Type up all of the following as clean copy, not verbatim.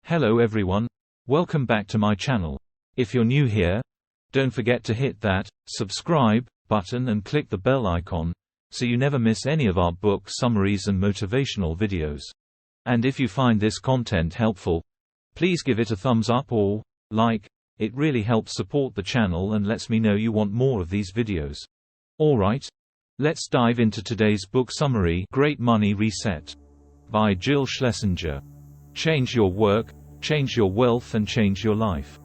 Hello everyone, welcome back to my channel. If you're new here, don't forget to hit that subscribe button and click the bell icon, so you never miss any of our book summaries and motivational videos. And if you find this content helpful, please give it a thumbs up or like. It really helps support the channel and lets me know you want more of these videos. Alright, let's dive into today's book summary, Great Money Reset, by Jill Schlesinger. Change your work, change your wealth and change your life.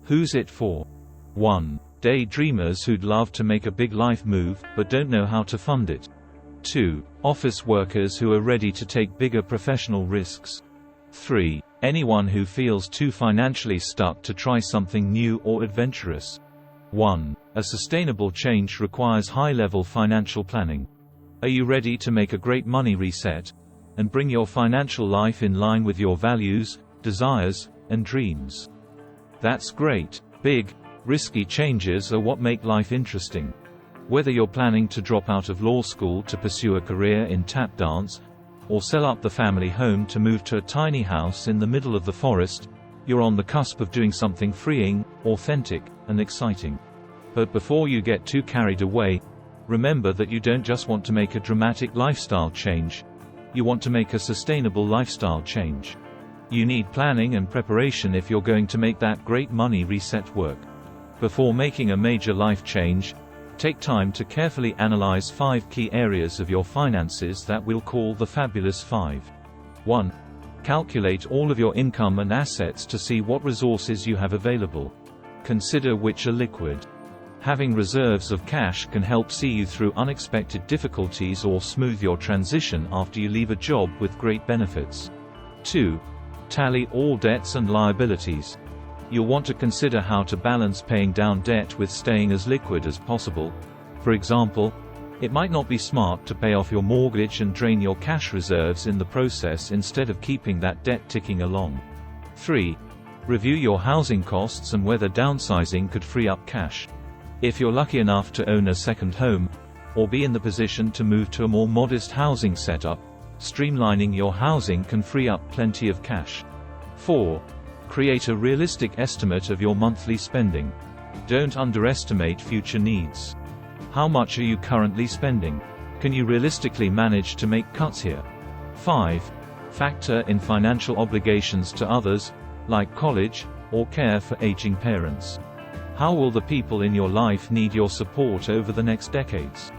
Who's it for? 1. Daydreamers who'd love to make a big life move, but don't know how to fund it. 2. Office workers who are ready to take bigger professional risks. 3. Anyone who feels too financially stuck to try something new or adventurous. 1. A sustainable change requires high-level financial planning. Are you ready to make a great money reset and bring your financial life in line with your values, desires, and dreams? That's great. Big, risky changes are what make life interesting. Whether you're planning to drop out of law school to pursue a career in tap dance, or sell up the family home to move to a tiny house in the middle of the forest, you're on the cusp of doing something freeing, authentic, and exciting. But before you get too carried away, remember that you don't just want to make a dramatic lifestyle change. You want to make a sustainable lifestyle change. You need planning and preparation if you're going to make that great money reset work. Before making a major life change, take time to carefully analyze 5 key areas of your finances that we'll call the Fabulous 5. 1. Calculate all of your income and assets to see what resources you have available. Consider which are liquid. Having reserves of cash can help see you through unexpected difficulties or smooth your transition after you leave a job with great benefits. 2. Tally all debts and liabilities. You'll want to consider how to balance paying down debt with staying as liquid as possible. For example, it might not be smart to pay off your mortgage and drain your cash reserves in the process instead of keeping that debt ticking along. 3. Review your housing costs and whether downsizing could free up cash. If you're lucky enough to own a second home, or be in the position to move to a more modest housing setup, streamlining your housing can free up plenty of cash. 4. Create a realistic estimate of your monthly spending. Don't underestimate future needs. How much are you currently spending? Can you realistically manage to make cuts here? 5. Factor in financial obligations to others, like college, or care for aging parents. How will the people in your life need your support over the next decades?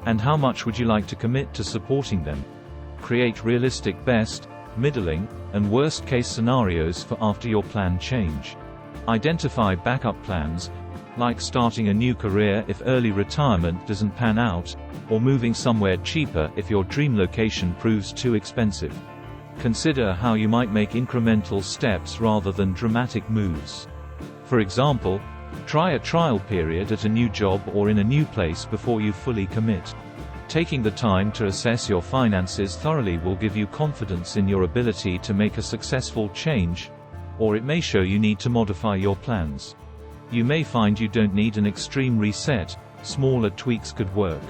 And how much would you like to commit to supporting them? Create realistic best, middling, and worst-case scenarios for after your plan change. Identify backup plans, like starting a new career if early retirement doesn't pan out, or moving somewhere cheaper if your dream location proves too expensive. Consider how you might make incremental steps rather than dramatic moves. For example, try a trial period at a new job or in a new place before you fully commit. Taking the time to assess your finances thoroughly will give you confidence in your ability to make a successful change, or it may show you need to modify your plans. You may find you don't need an extreme reset, smaller tweaks could work.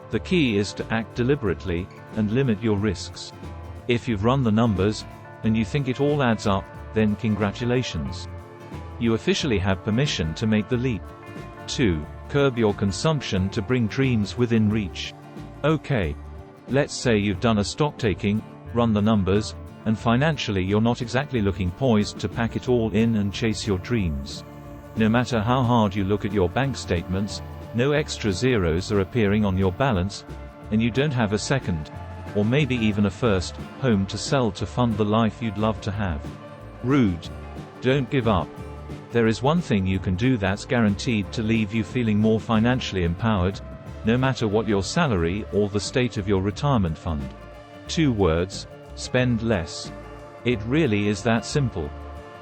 The key is to act deliberately, and limit your risks. If you've run the numbers, and you think it all adds up, then congratulations. You officially have permission to make the leap. 2. Curb your consumption to bring dreams within reach. Okay. Let's say you've done a stocktaking, run the numbers, and financially you're not exactly looking poised to pack it all in and chase your dreams. No matter how hard you look at your bank statements, no extra zeros are appearing on your balance, and you don't have a second, or maybe even a first, home to sell to fund the life you'd love to have. Rude. Don't give up. There is one thing you can do that's guaranteed to leave you feeling more financially empowered, no matter what your salary or the state of your retirement fund. 2 words: spend less. It really is that simple.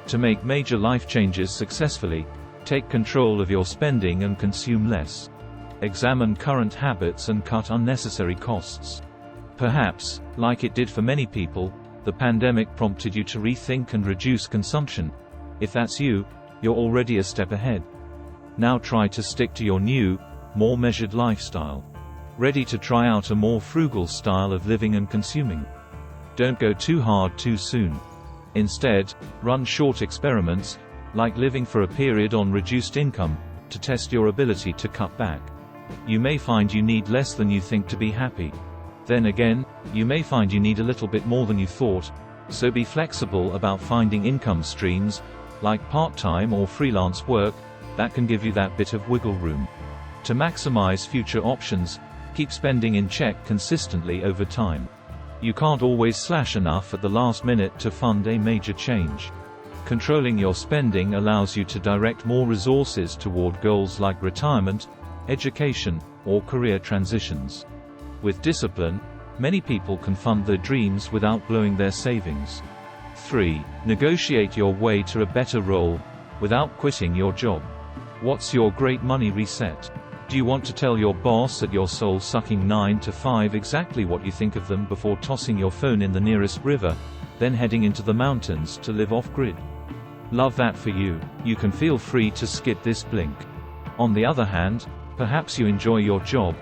To make major life changes successfully, take control of your spending and consume less. Examine current habits and cut unnecessary costs. Perhaps, like it did for many people, the pandemic prompted you to rethink and reduce consumption. If that's you, you're already a step ahead. Now try to stick to your new, more measured lifestyle. Ready to try out a more frugal style of living and consuming. Don't go too hard too soon. Instead, run short experiments, like living for a period on reduced income, to test your ability to cut back. You may find you need less than you think to be happy. Then again, you may find you need a little bit more than you thought, so be flexible about finding income streams, like part-time or freelance work, that can give you that bit of wiggle room. To maximize future options, keep spending in check consistently over time. You can't always slash enough at the last minute to fund a major change. Controlling your spending allows you to direct more resources toward goals like retirement, education, or career transitions. With discipline, many people can fund their dreams without blowing their savings. 3. Negotiate your way to a better role, without quitting your job. What's your great money reset? Do you want to tell your boss at your soul-sucking 9 to 5 exactly what you think of them before tossing your phone in the nearest river, then heading into the mountains to live off-grid? Love that for you. You can feel free to skip this blink. On the other hand, perhaps you enjoy your job.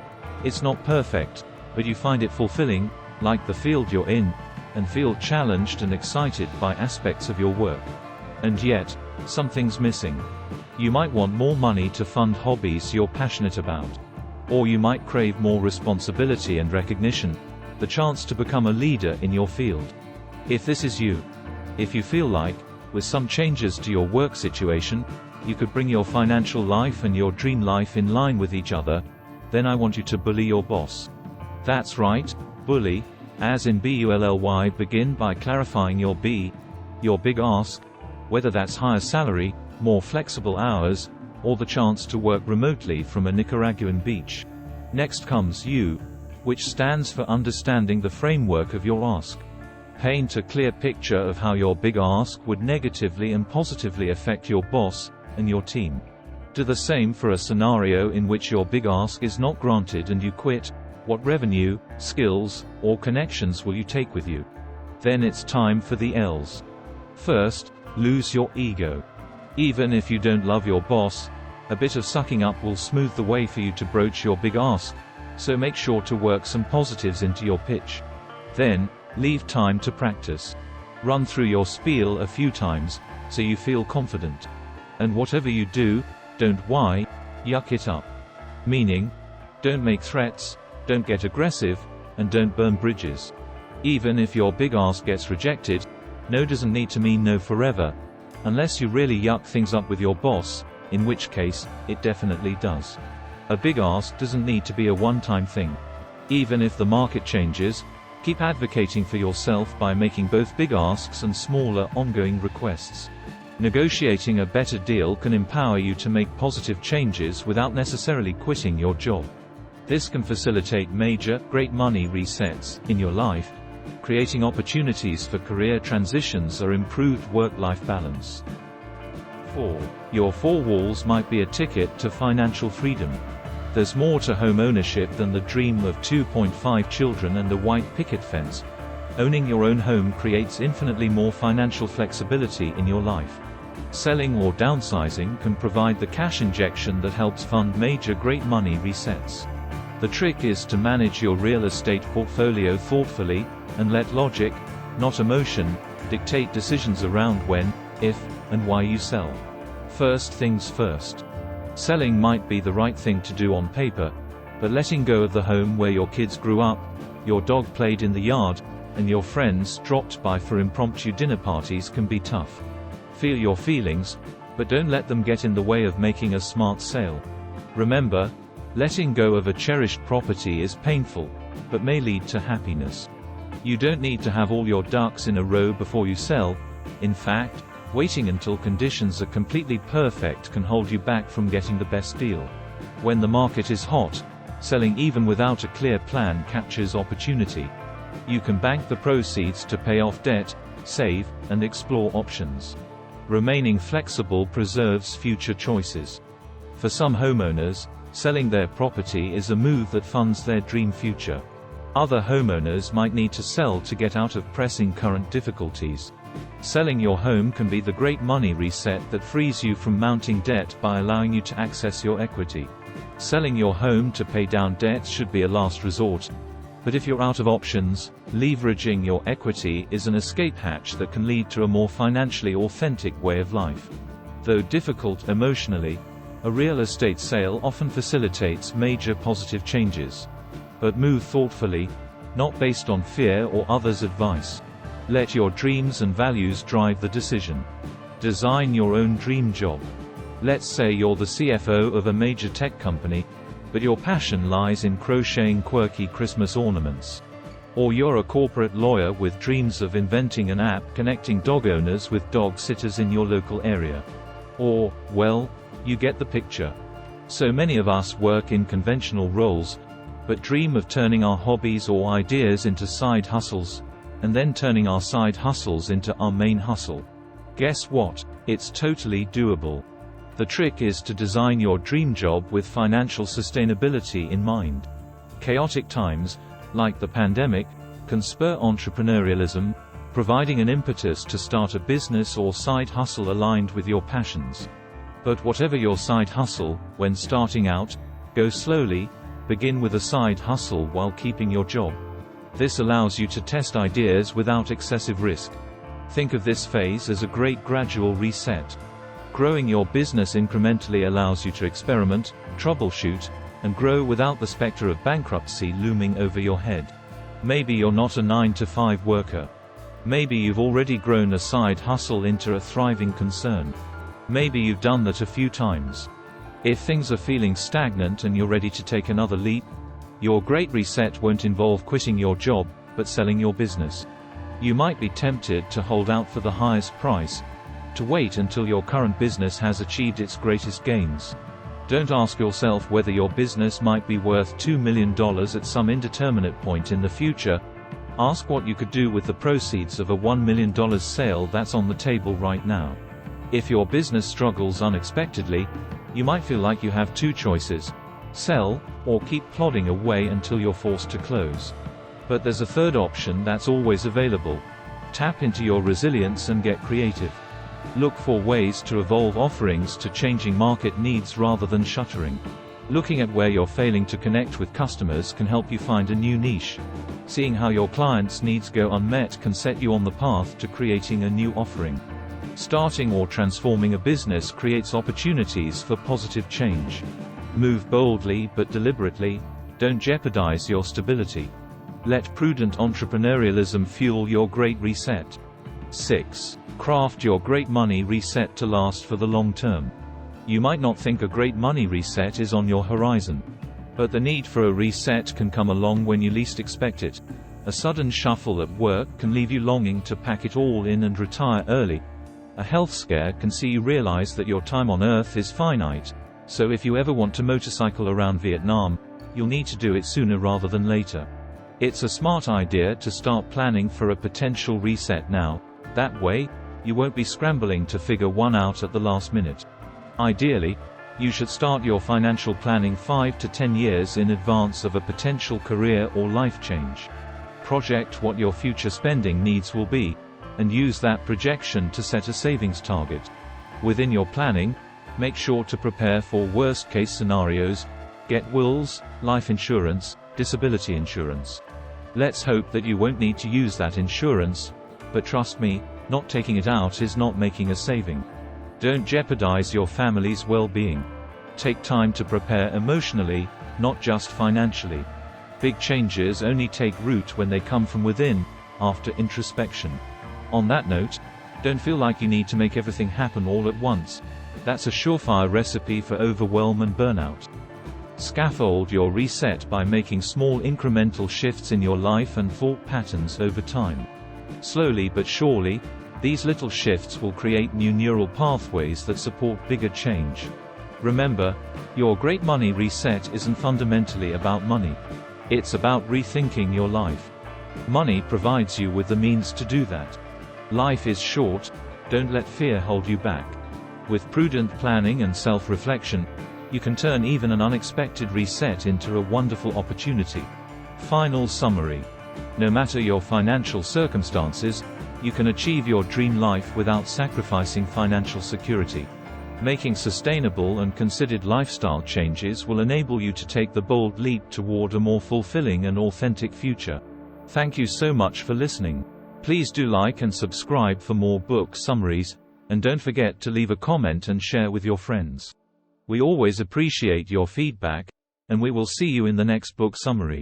It's not perfect, but you find it fulfilling, like the field you're in, and feel challenged and excited by aspects of your work. And yet, something's missing. You might want more money to fund hobbies you're passionate about. Or you might crave more responsibility and recognition, the chance to become a leader in your field. If this is you, if you feel like, with some changes to your work situation, you could bring your financial life and your dream life in line with each other, then I want you to bully your boss. That's right, bully, as in B-U-L-L-Y. Begin by clarifying your big ask, whether that's higher salary, more flexible hours, or the chance to work remotely from a Nicaraguan beach. Next comes U, which stands for understanding the framework of your ask. Paint a clear picture of how your big ask would negatively and positively affect your boss and your team. Do the same for a scenario in which your big ask is not granted and you quit. What revenue, skills, or connections will you take with you? Then it's time for the L's. First, lose your ego. Even if you don't love your boss, a bit of sucking up will smooth the way for you to broach your big ask, so make sure to work some positives into your pitch. Then, leave time to practice. Run through your spiel a few times, so you feel confident. And whatever you do, don't yuck it up. Meaning, don't make threats, don't get aggressive, and don't burn bridges. Even if your big ask gets rejected, no doesn't need to mean no forever, unless you really yuck things up with your boss, in which case, it definitely does. A big ask doesn't need to be a one-time thing. Even if the market changes, keep advocating for yourself by making both big asks and smaller ongoing requests. Negotiating a better deal can empower you to make positive changes without necessarily quitting your job. This can facilitate major, great money resets in your life, creating opportunities for career transitions or improved work-life balance. 4. Your 4 walls might be a ticket to financial freedom. There's more to home ownership than the dream of 2.5 children and a white picket fence. Owning your own home creates infinitely more financial flexibility in your life. Selling or downsizing can provide the cash injection that helps fund major great money resets. The trick is to manage your real estate portfolio thoughtfully, and let logic, not emotion, dictate decisions around when, if, and why you sell. First things first. Selling might be the right thing to do on paper, but letting go of the home where your kids grew up, your dog played in the yard, and your friends dropped by for impromptu dinner parties can be tough. Feel your feelings, but don't let them get in the way of making a smart sale. Remember, letting go of a cherished property is painful, but may lead to happiness. You don't need to have all your ducks in a row before you sell. In fact, waiting until conditions are completely perfect can hold you back from getting the best deal. When the market is hot, selling even without a clear plan captures opportunity. You can bank the proceeds to pay off debt, save, and explore options. Remaining flexible preserves future choices. For some homeowners, selling their property is a move that funds their dream future. Other homeowners might need to sell to get out of pressing current difficulties. Selling your home can be the great money reset that frees you from mounting debt by allowing you to access your equity. Selling your home to pay down debt should be a last resort, But if you're out of options, leveraging your equity is an escape hatch that can lead to a more financially authentic way of life. Though difficult emotionally, a real estate sale often facilitates major positive changes. But move thoughtfully, not based on fear or others' advice. Let your dreams and values drive the decision. Design your own dream job. Let's say you're the CFO of a major tech company, but your passion lies in crocheting quirky Christmas ornaments. Or you're a corporate lawyer with dreams of inventing an app connecting dog owners with dog sitters in your local area. Or, well, you get the picture. So many of us work in conventional roles, but dream of turning our hobbies or ideas into side hustles, and then turning our side hustles into our main hustle. Guess what? It's totally doable. The trick is to design your dream job with financial sustainability in mind. Chaotic times, like the pandemic, can spur entrepreneurialism, providing an impetus to start a business or side hustle aligned with your passions. But whatever your side hustle, when starting out, go slowly, begin with a side hustle while keeping your job. This allows you to test ideas without excessive risk. Think of this phase as a great gradual reset. Growing your business incrementally allows you to experiment, troubleshoot, and grow without the specter of bankruptcy looming over your head. Maybe you're not a 9-to-5 worker. Maybe you've already grown a side hustle into a thriving concern. Maybe you've done that a few times. If things are feeling stagnant and you're ready to take another leap, your great reset won't involve quitting your job, but selling your business. You might be tempted to hold out for the highest price, to wait until your current business has achieved its greatest gains. Don't ask yourself whether your business might be worth $2 million at some indeterminate point in the future. Ask what you could do with the proceeds of a $1 million sale that's on the table right now. If your business struggles unexpectedly, you might feel like you have two choices: sell, or keep plodding away until you're forced to close. But there's a third option that's always available. Tap into your resilience and get creative. Look for ways to evolve offerings to changing market needs rather than shuttering. Looking at where you're failing to connect with customers can help you find a new niche. Seeing how your clients' needs go unmet can set you on the path to creating a new offering. Starting or transforming a business creates opportunities for positive change. Move boldly but deliberately. Don't jeopardize your stability. Let prudent entrepreneurialism fuel your great reset. 6. Craft your great money reset to last for the long term. You might not think a great money reset is on your horizon. But the need for a reset can come along when you least expect it. A sudden shuffle at work can leave you longing to pack it all in and retire early. A health scare can see you realize that your time on Earth is finite, so if you ever want to motorcycle around Vietnam, you'll need to do it sooner rather than later. It's a smart idea to start planning for a potential reset now. That way, you won't be scrambling to figure one out at the last minute. Ideally, you should start your financial planning 5 to 10 years in advance of a potential career or life change. Project what your future spending needs will be, and use that projection to set a savings target. Within your planning, make sure to prepare for worst-case scenarios. Get wills, life insurance, disability insurance. Let's hope that you won't need to use that insurance, but trust me, not taking it out is not making a saving. Don't jeopardize your family's well-being. Take time to prepare emotionally, not just financially. Big changes only take root when they come from within, after introspection. On that note, don't feel like you need to make everything happen all at once. That's a surefire recipe for overwhelm and burnout. Scaffold your reset by making small incremental shifts in your life and thought patterns over time. Slowly but surely, these little shifts will create new neural pathways that support bigger change. Remember, your great money reset isn't fundamentally about money. It's about rethinking your life. Money provides you with the means to do that. Life is short, don't let fear hold you back. With prudent planning and self-reflection, you can turn even an unexpected reset into a wonderful opportunity. Final summary. No matter your financial circumstances, you can achieve your dream life without sacrificing financial security. Making sustainable and considered lifestyle changes will enable you to take the bold leap toward a more fulfilling and authentic future. Thank you so much for listening. Please do like and subscribe for more book summaries, and don't forget to leave a comment and share with your friends. We always appreciate your feedback, and we will see you in the next book summary.